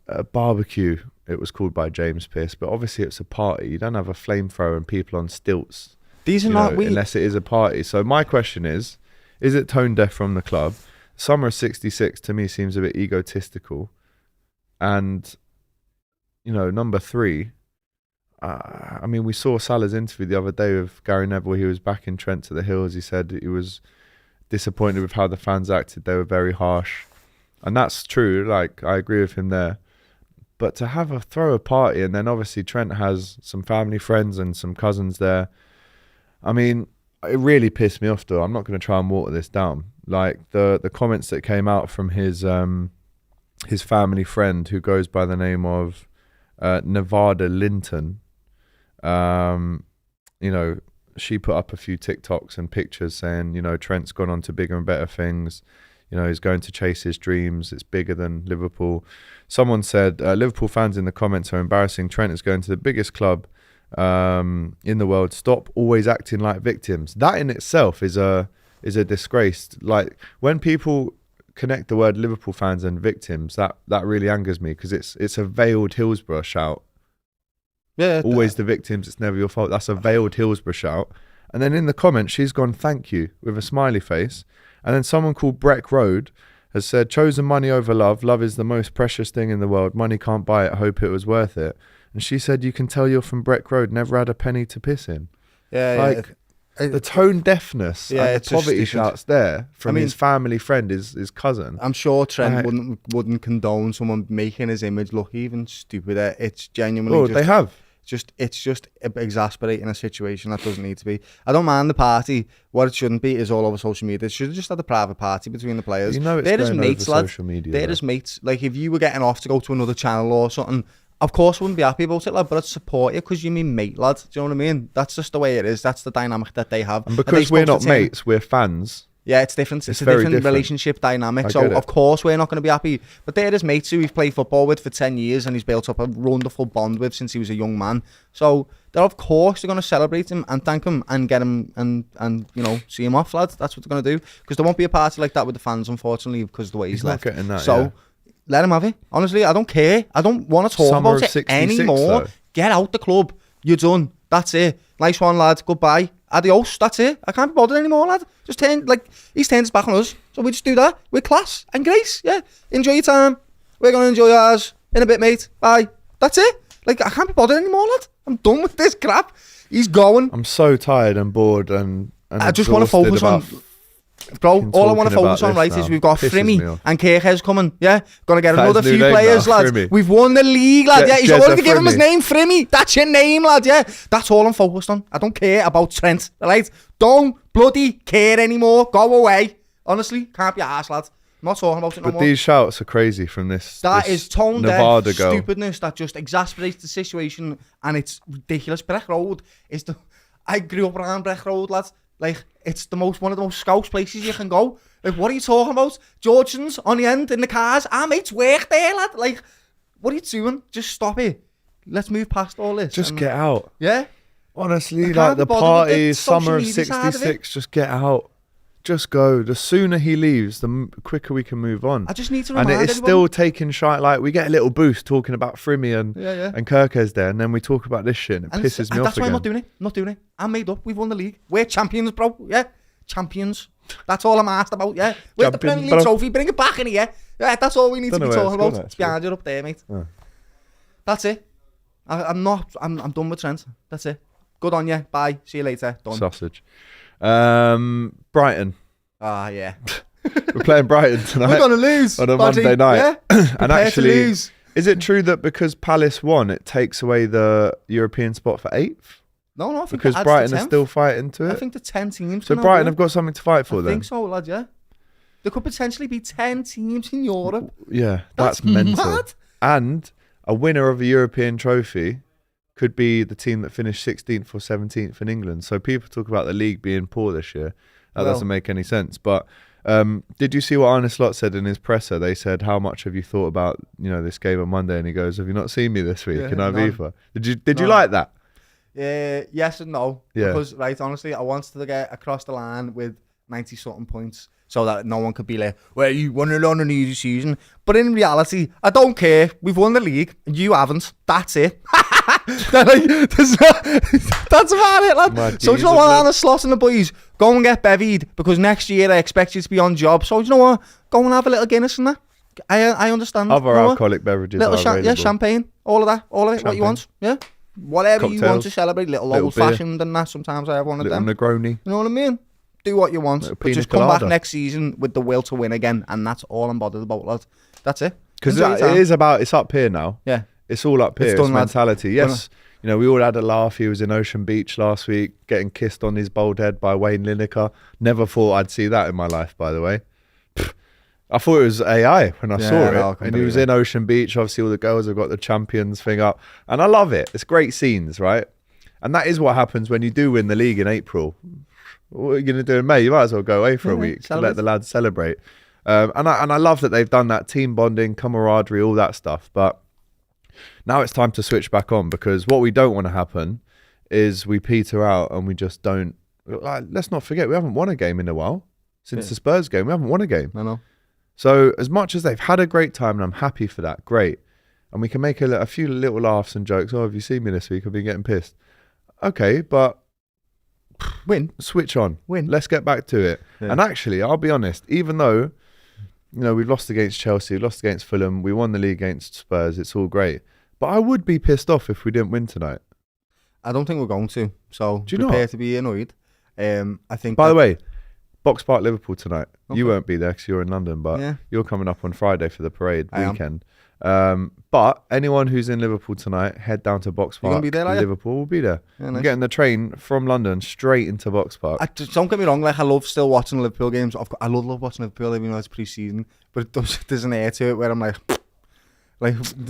Speaker 1: a barbecue? It was called by James Pearce, but obviously it's a party. You don't have a flamethrower and people on stilts,
Speaker 2: These are not.
Speaker 1: unless it is a party. So my question is it tone deaf from the club? Summer of '66 to me seems a bit egotistical. And, number three, we saw Salah's interview the other day with Gary Neville. He was back in Trent to the Hills. He said he was disappointed with how the fans acted. They were very harsh. And that's true. Like, I agree with him there. But to throw a party, and then obviously Trent has some family friends and some cousins there. It really pissed me off, though. I'm not going to try and water this down. Like, the comments that came out from his family friend, who goes by the name of Nevada Linton. She put up a few TikToks and pictures saying, Trent's gone on to bigger and better things. He's going to chase his dreams. It's bigger than Liverpool. Someone said, Liverpool fans in the comments are embarrassing. Trent is going to the biggest club in the world. Stop always acting like victims. That in itself is a disgrace. Like, when people connect the word Liverpool fans and victims, that really angers me, because it's a veiled Hillsborough shout.
Speaker 2: Yeah.
Speaker 1: Always the victims. It's never your fault. That's a veiled Hillsborough shout. And then in the comments, she's gone, thank you, with a smiley face. And then someone called Breck Road has said, chosen money over love. Love is the most precious thing in the world. Money can't buy it. Hope it was worth it. And she said, you can tell you're from Breck Road. Never had a penny to piss in.
Speaker 2: Yeah.
Speaker 1: The tone deafness and the
Speaker 2: it's just
Speaker 1: poverty
Speaker 2: stupid.
Speaker 1: shouts there from his family friend, his cousin.
Speaker 2: I'm sure Trent wouldn't condone someone making his image look even stupider. It's genuinely
Speaker 1: They have.
Speaker 2: It's just exasperating a situation that doesn't need to be. I don't mind the party. What it shouldn't be is all over social media. It should have just had a private party between the players.
Speaker 1: You know it's
Speaker 2: They're
Speaker 1: going
Speaker 2: just mates,
Speaker 1: over
Speaker 2: lad.
Speaker 1: social media.
Speaker 2: They're just mates. Like, if you were getting off to go to another channel or something, of course I wouldn't be happy about it, lad, but I'd support you because you're my mate, lad. Do you know what I mean? That's just the way it is. That's the dynamic that they have.
Speaker 1: And because we're not mates, we're fans.
Speaker 2: Yeah, it's different. It's a
Speaker 1: very
Speaker 2: different
Speaker 1: different
Speaker 2: relationship dynamic. So, of course, we're not going to be happy. But they're his mates who he's played football with for 10 years and he's built up a wonderful bond with since he was a young man. So, they're going to celebrate him and thank him and get him and see him off, lads. That's what they're going to do. Because there won't be a party like that with the fans, unfortunately, because of the way he's left.
Speaker 1: Not getting that,
Speaker 2: so, let him have it. Honestly, I don't care. I don't want to talk about it anymore. Though. Get out the club. You're done. That's it. Nice one, lad. Goodbye. Adios. That's it. I can't be bothered anymore, lad. He's turned his back on us. So we just do that with class and grace. Yeah. Enjoy your time. We're going to enjoy ours. In a bit, mate. Bye. That's it. I can't be bothered anymore, lad. I'm done with this crap. He's going.
Speaker 1: I'm so tired and bored and
Speaker 2: I just want to focus on... Bro, all I want to focus on, is we've got Frimmy and Kerkez coming, yeah? Gonna get another few players, lads. Frimmy. We've won the league, lad, yeah? He's already given him his name, Frimmy. That's your name, lad, yeah? That's all I'm focused on. I don't care about Trent, right? Don't bloody care anymore. Go away. Honestly, can't be arsed, lad. I'm not talking about it no more.
Speaker 1: But these shouts are crazy from this.
Speaker 2: That is tone
Speaker 1: deaf
Speaker 2: stupidness that just exasperates the situation, and it's ridiculous. Breck Road is I grew up around Breck Road, lads. It's one of the most Scouse places you can go. What are you talking about? Georgians on the end in the cars. Our mates work there, lad. What are you doing? Just stop it. Let's move past all this.
Speaker 1: Just get out.
Speaker 2: Yeah?
Speaker 1: Honestly, the party, summer of 66, just get out. Just go. The sooner he leaves, the quicker we can move on.
Speaker 2: I just need to remind
Speaker 1: everyone. And it's still taking shite. We get a little boost talking about Frimmy and Kerkez there, and then we talk about this shit, and it pisses me off
Speaker 2: That's why I'm not doing it. I'm made up. We've won the league. We're champions, bro. Yeah? Champions. That's all I'm asked about, yeah? Where's the Premier League trophy? Bring it back in here. Yeah, that's all we need to be talking about. It's behind you up there, mate. Oh. That's it. I'm done with Trent. That's it. Good on you. Bye. See you later. Done.
Speaker 1: Sausage. Brighton.
Speaker 2: Ah, yeah.
Speaker 1: We're playing Brighton tonight.
Speaker 2: We're gonna lose
Speaker 1: on a Monday night.
Speaker 2: Yeah?
Speaker 1: And actually, is it true that because Palace won, it takes away the European spot for 8th?
Speaker 2: No, I think
Speaker 1: because Brighton are still fighting to it.
Speaker 2: I think the 10 teams.
Speaker 1: So Brighton have got something to fight for.
Speaker 2: I think so, lad. Yeah. There could potentially be 10 teams in Europe.
Speaker 1: Yeah, that's mental.
Speaker 2: Mad.
Speaker 1: And a winner of a European trophy could be the team that finished 16th or 17th in England. So people talk about the league being poor this year. That doesn't make any sense. But did you see what Arne Slot said in his presser? They said, how much have you thought about this game on Monday? And he goes, have you not seen me this week in Ibiza? Did you like that?
Speaker 2: Yes and no.
Speaker 1: Yeah.
Speaker 2: Because, honestly, I wanted to get across the line with 90-something points so that no one could be like, well, you won it on an easy season. But in reality, I don't care. We've won the league. You haven't. That's it. That's about it, lad. So do you know what, Arne Slot and the boys? Go and get bevied because next year I expect you to be on job. So do you know what? Go and have a little Guinness and that. I understand.
Speaker 1: Other alcoholic beverages are available.
Speaker 2: Champagne. All of that. All of it. Champagne. What you want. Yeah. Whatever
Speaker 1: Cocktails,
Speaker 2: you want to celebrate. Little old-fashioned and that. Sometimes I have one of them.
Speaker 1: Negroni.
Speaker 2: You know what I mean? Do what you want.
Speaker 1: But
Speaker 2: just come back next season with the will to win again. And that's all I'm bothered about, lad. That's it.
Speaker 1: Because it's up here now.
Speaker 2: Yeah.
Speaker 1: It's all up here. It's mentality. Yes. We all had a laugh. He was in Ocean Beach last week getting kissed on his bald head by Wayne Lineker. Never thought I'd see that in my life, by the way. I thought it was AI when I saw it. And he was in Ocean Beach. Obviously, all the girls have got the champions thing up. And I love it. It's great scenes, right? And that is what happens when you do win the league in April. What are you going to do in May? You might as well go away for a week to let the lads celebrate. And I love that they've done that team bonding, camaraderie, all that stuff. But now it's time to switch back on because what we don't want to happen is we peter out and we just don't. Let's not forget, we haven't won a game in a while. Since the Spurs game, we haven't won a game.
Speaker 2: I know.
Speaker 1: So as much as they've had a great time, and I'm happy for that, great. and we can make a few little laughs and jokes. Oh, have you seen me this week? I've been getting pissed. Okay, but
Speaker 2: Win.
Speaker 1: Switch on.
Speaker 2: Win.
Speaker 1: Let's get back to it.
Speaker 2: Yeah.
Speaker 1: And actually, I'll be honest, even though, we've lost against Chelsea, lost against Fulham, we won the league against Spurs, it's all great. But I would be pissed off if we didn't win tonight.
Speaker 2: I don't think we're going to. So
Speaker 1: Do you
Speaker 2: prepare
Speaker 1: not?
Speaker 2: to be annoyed. I think.
Speaker 1: By the way, Box Park Liverpool tonight.
Speaker 2: Okay.
Speaker 1: You won't be there because you're in London, but
Speaker 2: Yeah.
Speaker 1: you're coming up on Friday for the parade
Speaker 2: I am.
Speaker 1: weekend. But anyone who's in Liverpool tonight, head down to Box
Speaker 2: You gonna
Speaker 1: Park.
Speaker 2: be there, are you?
Speaker 1: Liverpool will be there.
Speaker 2: Yeah,
Speaker 1: I'm
Speaker 2: nice.
Speaker 1: getting the train from London straight into Box Park.
Speaker 2: Don't get me wrong. Like I love still watching Liverpool games. I love watching Liverpool even though it's pre-season. But there's an air to it where I'm like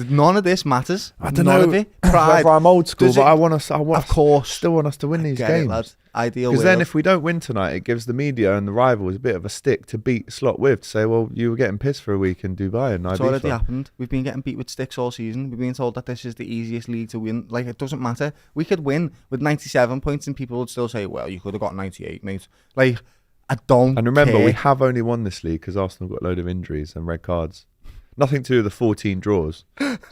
Speaker 2: none of this matters.
Speaker 1: I don't
Speaker 2: none
Speaker 1: know
Speaker 2: of it. Pride.
Speaker 1: whether I'm old school,
Speaker 2: Does
Speaker 1: but
Speaker 2: it-
Speaker 1: of course, still want us to win these
Speaker 2: Get it,
Speaker 1: games.
Speaker 2: lad. Ideal.
Speaker 1: Because then
Speaker 2: world.
Speaker 1: if we don't win tonight, it gives the media and the rivals a bit of a stick to beat Slot with, to say, well, you were getting pissed for a week in Dubai and
Speaker 2: it's already
Speaker 1: Ibiza.
Speaker 2: happened. We've been getting beat with sticks all season. We've been told that this is the easiest league to win. Like, it doesn't matter. We could win with 97 points and people would still say, well, you could have got 98, mate. Like, I don't
Speaker 1: And remember,
Speaker 2: care.
Speaker 1: we have only won this league because Arsenal got a load of injuries and red cards. Nothing to do with the 14 draws,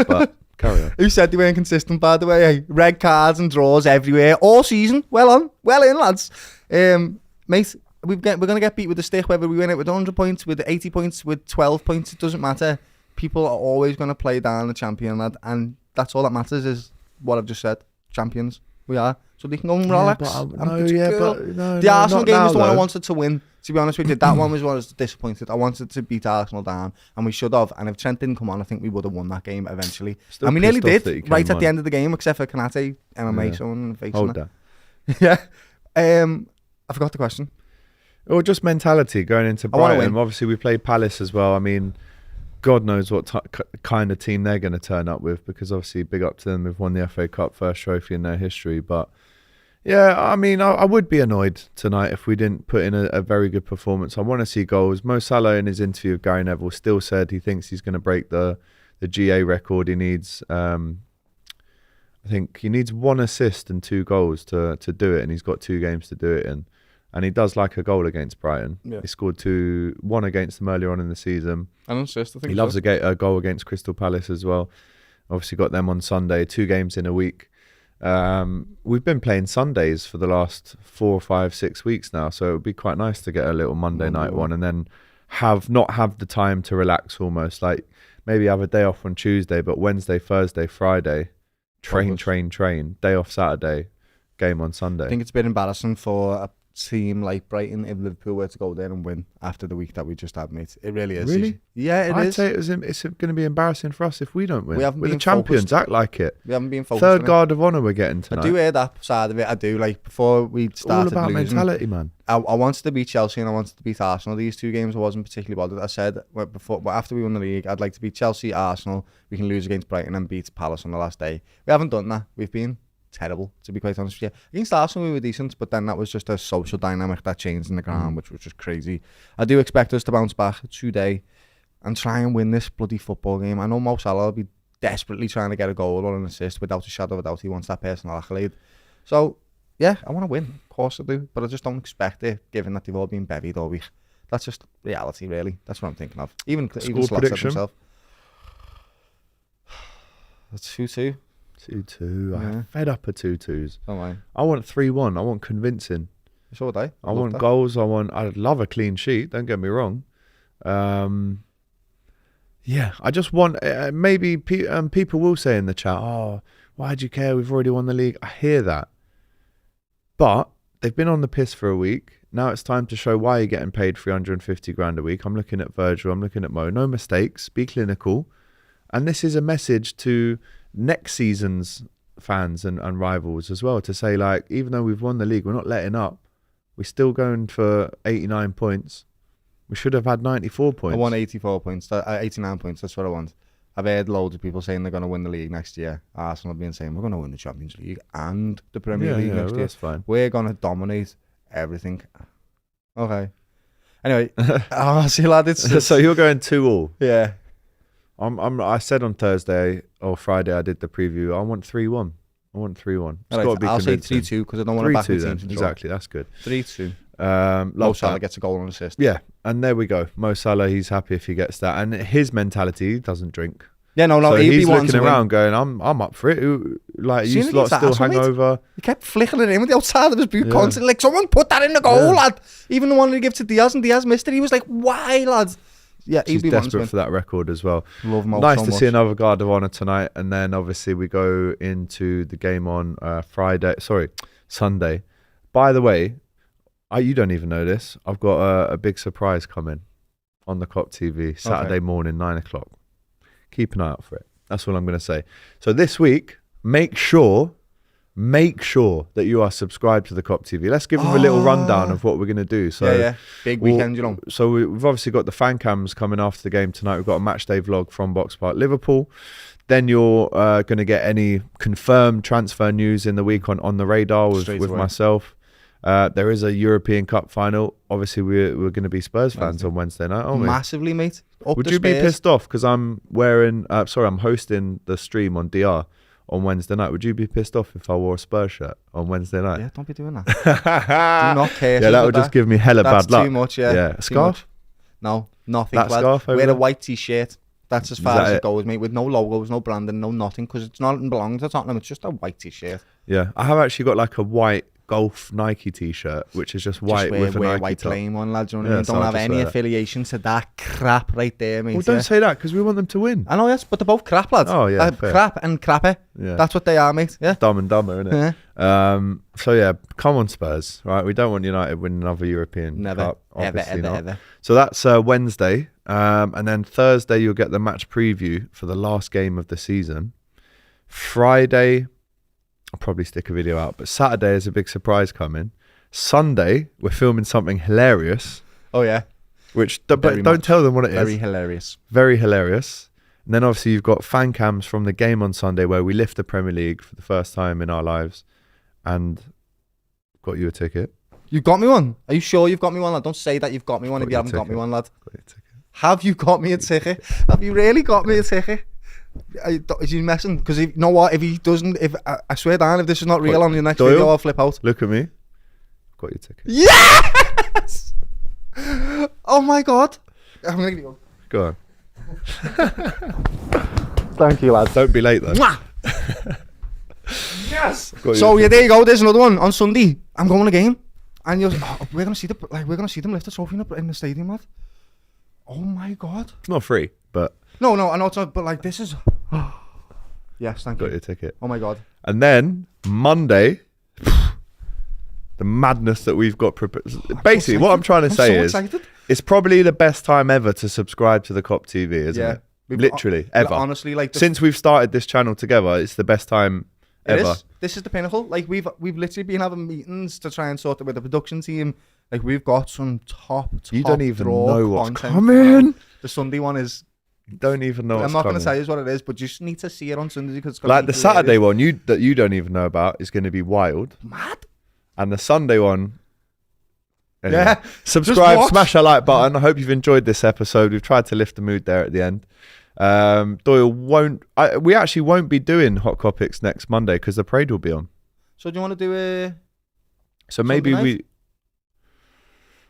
Speaker 1: but carry on.
Speaker 2: Who said they weren't consistent, by the way? Hey, red cards and draws everywhere all season. Well in, lads. Mate, we're going to get beat with the stick, whether we win it with 100 points, with 80 points, with 12 points. It doesn't matter. People are always going to play down the champion, lad. And that's all that matters is what I've just said. Champions. We are. So they can go and relax. The Arsenal game was the one I wanted to win. To be honest with you, that one was one I was disappointed. I wanted to beat Arsenal down, and we should have. And if Trent didn't come on, I think we would have won that game eventually.
Speaker 1: Still
Speaker 2: and we nearly
Speaker 1: pissed off that he
Speaker 2: did,
Speaker 1: came
Speaker 2: right at
Speaker 1: on.
Speaker 2: the end of the game, except for Kanate, MMA,
Speaker 1: Yeah.
Speaker 2: someone in the face.
Speaker 1: Hold
Speaker 2: and
Speaker 1: that.
Speaker 2: Yeah. I forgot the question.
Speaker 1: Or just mentality going into
Speaker 2: I wanna
Speaker 1: Brighton.
Speaker 2: win.
Speaker 1: Obviously, we played Palace as well. I mean, God knows what kind of team they're going to turn up with, because obviously, big up to them. We've won the FA Cup, first trophy in their history. But yeah, I mean, I would be annoyed tonight if we didn't put in a very good performance. I want to see goals. Mo Salah, in his interview with Gary Neville, still said he thinks he's going to break the GA record. He needs, I think he needs 1 assist and 2 goals to do it, and he's got 2 games to do it in. And he does like a goal against Brighton.
Speaker 2: Yeah.
Speaker 1: He scored 1 against them earlier on in the season.
Speaker 2: And assist, I think
Speaker 1: He loves a goal against Crystal Palace as well. Obviously got them on Sunday, 2 games in a week. We've been playing Sundays for the last 4, 5, 6 weeks now, so it would be quite nice to get a little Monday night one, and then not have the time to relax almost. Like maybe have a day off on Tuesday, but Wednesday, Thursday, Friday, train. Day off Saturday, game on Sunday.
Speaker 2: I think it's a bit embarrassing for a team like Brighton if Liverpool were to go there and win after the week that we just had, mate. It really is.
Speaker 1: Really?
Speaker 2: Yeah,
Speaker 1: I'd
Speaker 2: is.
Speaker 1: say it's going to be embarrassing for us if we don't win.
Speaker 2: We haven't
Speaker 1: We're the
Speaker 2: been
Speaker 1: champions.
Speaker 2: focused.
Speaker 1: Act like it.
Speaker 2: We haven't been focused.
Speaker 1: Third
Speaker 2: on it.
Speaker 1: guard of honour we're getting tonight.
Speaker 2: I do hear that side of it. I do. Like before we
Speaker 1: All
Speaker 2: started
Speaker 1: about
Speaker 2: losing,
Speaker 1: mentality, man.
Speaker 2: I wanted to beat Chelsea and I wanted to beat Arsenal. These 2 games I wasn't particularly bothered. I said after we won the league, I'd like to beat Chelsea, Arsenal. We can lose against Brighton and beat Palace on the last day. We haven't done that. We've been terrible, to be quite honest with you. Against Arsenal we were decent, but then that was just a social dynamic that changed in the ground, which was just crazy. I do expect us to bounce back today and try and win this bloody football game. I know Mo Salah will be desperately trying to get a goal or an assist without a shadow of a doubt. He wants that personal accolade. So yeah, I want to win, of course I do, but I just don't expect it given that they've all been bevied all week. That's just reality, really. That's what I'm thinking of. Even Slot said
Speaker 1: prediction?
Speaker 2: himself. That's 2-2.
Speaker 1: 2-2.
Speaker 2: Yeah.
Speaker 1: I'm fed up of 2-2s.
Speaker 2: Don't mind.
Speaker 1: I want 3-1. I want convincing.
Speaker 2: So would I.
Speaker 1: I want goals. I'd love a clean sheet. Don't get me wrong. Yeah, I just want. Maybe people will say in the chat, "Oh, why do you care? We've already won the league." I hear that, but they've been on the piss for a week. Now it's time to show why you're getting paid 350 grand a week. I'm looking at Virgil. I'm looking at Mo. No mistakes. Be clinical. And this is a message to next season's fans and rivals as well, to say, like, even though we've won the league, we're not letting up. We're still going for 89 points. We should have had 94 points.
Speaker 2: I want 84 points, 89 points. That's what I want. I've heard loads of people saying they're going to win the league next year. Arsenal have been saying we're going to win the Champions League and the Premier League next year.
Speaker 1: That's fine.
Speaker 2: We're going to dominate everything. Okay. Anyway, see, lad, it's
Speaker 1: So you're going 2-2.
Speaker 2: yeah.
Speaker 1: I said on Thursday or Friday I did the preview. I want 3-1. I want 3-1. It's
Speaker 2: Right,
Speaker 1: got to be
Speaker 2: I'll say
Speaker 1: convincing.
Speaker 2: 3-2 because I don't want to back the
Speaker 1: 3-2
Speaker 2: team
Speaker 1: then.
Speaker 2: to draw.
Speaker 1: Exactly, that's good.
Speaker 2: 3-2.
Speaker 1: Love
Speaker 2: Mo Salah
Speaker 1: that.
Speaker 2: gets a goal and assist.
Speaker 1: Yeah, and there we go. Mo Salah, he's happy if he gets that. And his mentality, he doesn't drink.
Speaker 2: Yeah, no,
Speaker 1: So
Speaker 2: he'd
Speaker 1: he's
Speaker 2: be wanting
Speaker 1: looking
Speaker 2: to win.
Speaker 1: around going, I'm up for it. Like, you
Speaker 2: Seen
Speaker 1: lot
Speaker 2: against
Speaker 1: still
Speaker 2: Arsenal,
Speaker 1: hang
Speaker 2: mate?
Speaker 1: over.
Speaker 2: He kept flicking it in with the outside of his boot
Speaker 1: Yeah.
Speaker 2: constantly. Like, someone put that in the goal,
Speaker 1: Yeah.
Speaker 2: lad. Even the one he gave to Diaz, and Diaz missed it. He was like, why, lads? Yeah, he'd
Speaker 1: He's
Speaker 2: be wanting to
Speaker 1: desperate
Speaker 2: win.
Speaker 1: for that record as well.
Speaker 2: Love Mo
Speaker 1: Nice
Speaker 2: so
Speaker 1: to
Speaker 2: much.
Speaker 1: see another guard of honour tonight. And then obviously we go into the game on Sunday. By the way, you don't even know this. I've got a big surprise coming on the Kop TV Saturday morning, 9 o'clock. Keep an eye out for it. That's all I'm going to say. So this week, make sure that you are subscribed to the Kop TV. Let's give them a little rundown of what we're going to do. So
Speaker 2: yeah. Big weekend, you know.
Speaker 1: So we've obviously got the fan cams coming after the game tonight. We've got a match day vlog from Box Park Liverpool. Then you're going to get any confirmed transfer news in the week on the radar with myself. There is a European Cup final. Obviously, we're going to be Spurs fans on Wednesday night, aren't we?
Speaker 2: Massively, mate.
Speaker 1: Would you be pissed off because I'm hosting the stream on DR on Wednesday night? Would you be pissed off if I wore a Spurs shirt on Wednesday night?
Speaker 2: Yeah, don't be doing that. Do not care.
Speaker 1: Yeah, that would just give me hella
Speaker 2: That's
Speaker 1: bad luck.
Speaker 2: too much, yeah.
Speaker 1: Yeah, a scarf?
Speaker 2: No, nothing.
Speaker 1: That
Speaker 2: lad.
Speaker 1: scarf over
Speaker 2: Wear a
Speaker 1: there?
Speaker 2: white t-shirt. That's as far as it goes, mate. With no logos, no branding, no nothing, because it's not belonging to Tottenham. It's just a white t-shirt.
Speaker 1: Yeah, I have actually got like a white golf Nike t-shirt, which is just white with a Nike
Speaker 2: white
Speaker 1: top.
Speaker 2: plain one, lads. You know what I mean?
Speaker 1: so
Speaker 2: Don't
Speaker 1: I'll
Speaker 2: have
Speaker 1: just
Speaker 2: any
Speaker 1: wear that.
Speaker 2: affiliation to that crap right there, mate.
Speaker 1: Well, don't say that because we want them to win.
Speaker 2: I know, yes, but they're both crap, lads.
Speaker 1: Oh, yeah, fair.
Speaker 2: Crap and crappy.
Speaker 1: Yeah.
Speaker 2: That's what they are, mate. Yeah.
Speaker 1: Dumb and dumber, isn't it?
Speaker 2: Yeah.
Speaker 1: So yeah, come on Spurs, right? We don't want United winning another European
Speaker 2: Never,
Speaker 1: Cup. Obviously not.
Speaker 2: ever.
Speaker 1: So that's Wednesday, and then Thursday you'll get the match preview for the last game of the season. Friday, I'll probably stick a video out, but Saturday is a big surprise coming. Sunday, we're filming something hilarious.
Speaker 2: Oh, yeah.
Speaker 1: But don't tell them what it is.
Speaker 2: Very hilarious.
Speaker 1: Very hilarious. And then obviously you've got fan cams from the game on Sunday where we lift the Premier League for the first time in our lives, and got you a ticket.
Speaker 2: You got me one? Are you sure you've got me one, lad? Don't say that you've got me one
Speaker 1: Got
Speaker 2: if you
Speaker 1: you a
Speaker 2: haven't got
Speaker 1: ticket.
Speaker 2: me one, lad.
Speaker 1: Got you a ticket.
Speaker 2: Have you got me a ticket? Have you really got me a ticket? Is he messing? Because you know what? If he doesn't, I swear down, if this is not real on your next
Speaker 1: Doyle?
Speaker 2: video, I'll flip out.
Speaker 1: Look at me. Got your ticket.
Speaker 2: Yes! Oh my god! I'm gonna go.
Speaker 1: Go on.
Speaker 2: Thank you, lad.
Speaker 1: Don't be late though.
Speaker 2: Mwah! Yes.
Speaker 1: Got
Speaker 2: So
Speaker 1: you.
Speaker 2: yeah, there you go. There's another one on Sunday. I'm going to the game, and we're gonna see them lift the trophy in the stadium, lad. Oh my god.
Speaker 1: It's not free, but
Speaker 2: No, I know it's not, but like this is. Yes, thank
Speaker 1: got
Speaker 2: you.
Speaker 1: your ticket.
Speaker 2: Oh my god.
Speaker 1: And then Monday, the madness that we've got prepared. Basically, what I'm trying to say is,
Speaker 2: excited.
Speaker 1: it's probably the best time ever to subscribe to the Kop TV, isn't it? Literally, ever.
Speaker 2: Honestly, like
Speaker 1: Since we've started this channel together, it's the best time ever.
Speaker 2: This is the pinnacle. Like we've literally been having meetings to try and sort it with the production team. Like we've got some top.
Speaker 1: You don't even
Speaker 2: draw
Speaker 1: know what's
Speaker 2: content.
Speaker 1: coming.
Speaker 2: The Sunday one is.
Speaker 1: You don't even know what's
Speaker 2: I'm not going
Speaker 1: coming.
Speaker 2: to tell you what it is, but you just need to see it on Sunday because it's gonna
Speaker 1: Like
Speaker 2: be
Speaker 1: the Saturday
Speaker 2: hilarious.
Speaker 1: one, that you don't even know about is going to be wild,
Speaker 2: Mad.
Speaker 1: and the Sunday one. Anyway,
Speaker 2: Yeah.
Speaker 1: subscribe,
Speaker 2: watch.
Speaker 1: smash that like button. I hope you've enjoyed this episode. We've tried to lift the mood there at the end. Doyle we actually won't be doing Hot Kopics next Monday because the parade will be on.
Speaker 2: So do you want to do a?
Speaker 1: So maybe
Speaker 2: Sunday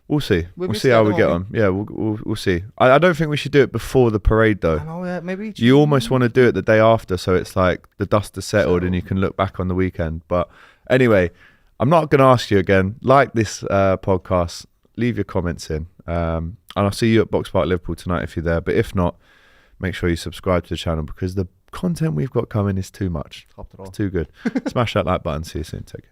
Speaker 1: we'll see.
Speaker 2: We'll
Speaker 1: We'll
Speaker 2: be
Speaker 1: see how we
Speaker 2: together,
Speaker 1: get
Speaker 2: won't
Speaker 1: on. Yeah, we'll see. I don't think we should do it before the parade though.
Speaker 2: I know, maybe.
Speaker 1: You almost want to do it the day after, so it's like the dust has settled and you can look back on the weekend. But anyway, I'm not going to ask you again. Like this podcast, leave your comments in, and I'll see you at Box Park Liverpool tonight if you're there. But if not, make sure you subscribe to the channel because the content we've got coming is too much.
Speaker 2: Top it all.
Speaker 1: It's too good. Smash that like button. See you soon. Take care.